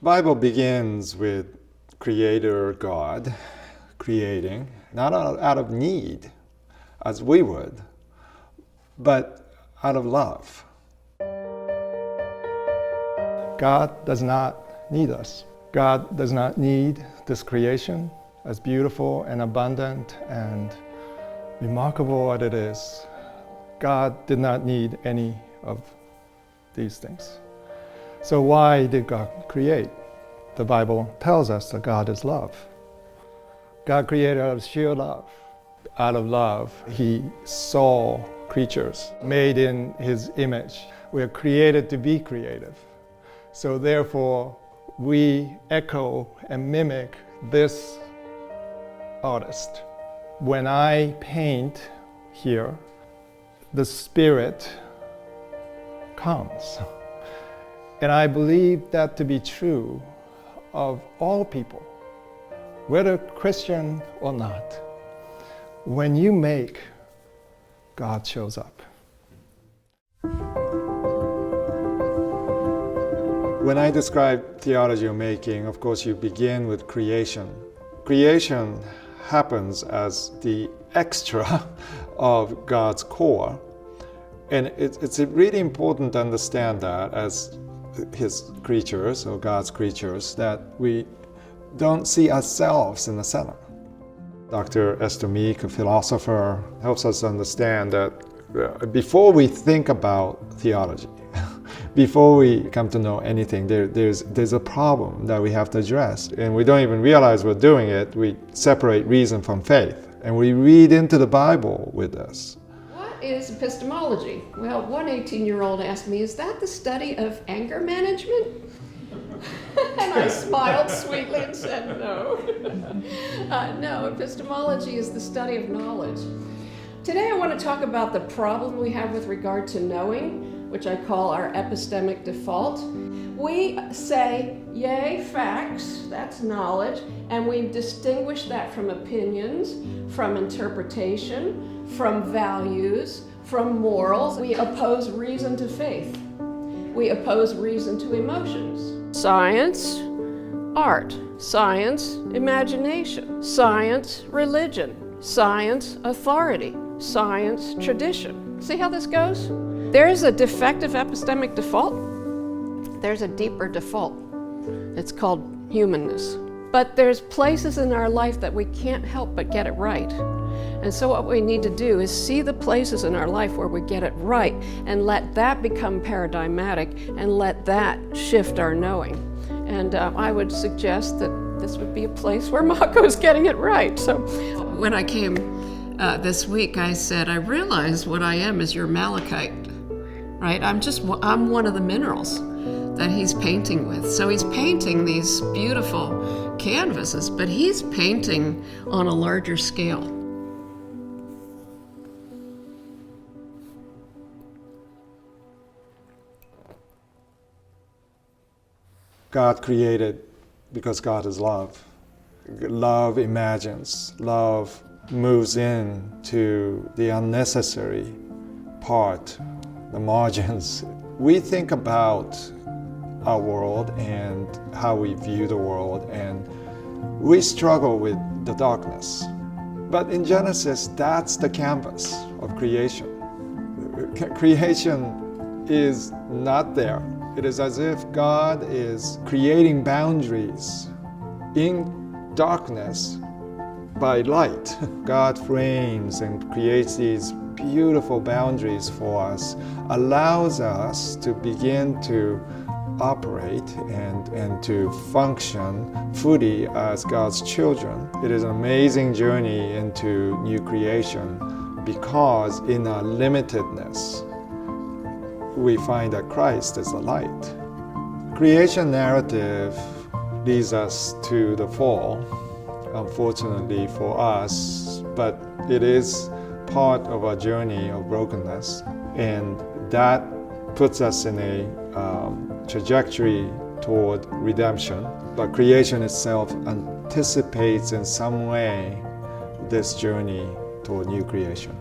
Bible begins with Creator God creating, not out of need, as we would, but out of love. God does not need us. God does not need this creation, as beautiful and abundant and remarkable as it is. God did not need any of these things. So why did God create? The Bible tells us that God is love. God created out of sheer love. Out of love, He saw creatures made in His image. We are created to be creative. So therefore, we echo and mimic this artist. When I paint here, the Spirit comes. And I believe that to be true of all people, whether Christian or not. When you make, God shows up. When I describe theology of making, of course, you begin with creation. Creation happens as the extra of God's core. And it's really important to understand that as His creatures, or God's creatures, that we don't see ourselves in the center. Dr. Esther Meek, a philosopher, helps us understand that before we think about theology, before we come to know anything, there's a problem that we have to address. And we don't even realize we're doing it. We separate reason from faith. And we read into the Bible with this. What is epistemology? Well, one 18-year-old asked me, is that the study of anger management? And I smiled sweetly and said no. No, epistemology is the study of knowledge. Today I want to talk about the problem we have with regard to knowing, which I call our epistemic default. We say, yay, facts, that's knowledge, and we distinguish that from opinions, from interpretation, from values, from morals. We oppose reason to faith. We oppose reason to emotions. Science, art. Science, imagination. Science, religion. Science, authority. Science, tradition. See how this goes? There is a defective epistemic default. There's a deeper default. It's called humanness. But there's places in our life that we can't help but get it right. And so what we need to do is see the places in our life where we get it right and let that become paradigmatic and let that shift our knowing. And I would suggest that this would be a place where Mako's getting it right. So when I came this week, I said, I realize what I am is your malachite, right? I'm one of the minerals that he's painting with. So he's painting these beautiful canvases, but he's painting on a larger scale. God created because God is love. Love imagines. Love moves in to the unnecessary part, the margins. We think about our world and how we view the world, and we struggle with the darkness. But in Genesis, that's the canvas of creation. Creation is not there. It is as if God is creating boundaries in darkness by light. God frames and creates these beautiful boundaries for us, allows us to begin to operate and to function fully as God's children. It is an amazing journey into new creation because in our limitedness, we find that Christ is the light. Creation narrative leads us to the fall, unfortunately for us, but it is part of our journey of brokenness, and that puts us in a trajectory toward redemption. But creation itself anticipates in some way this journey toward new creation.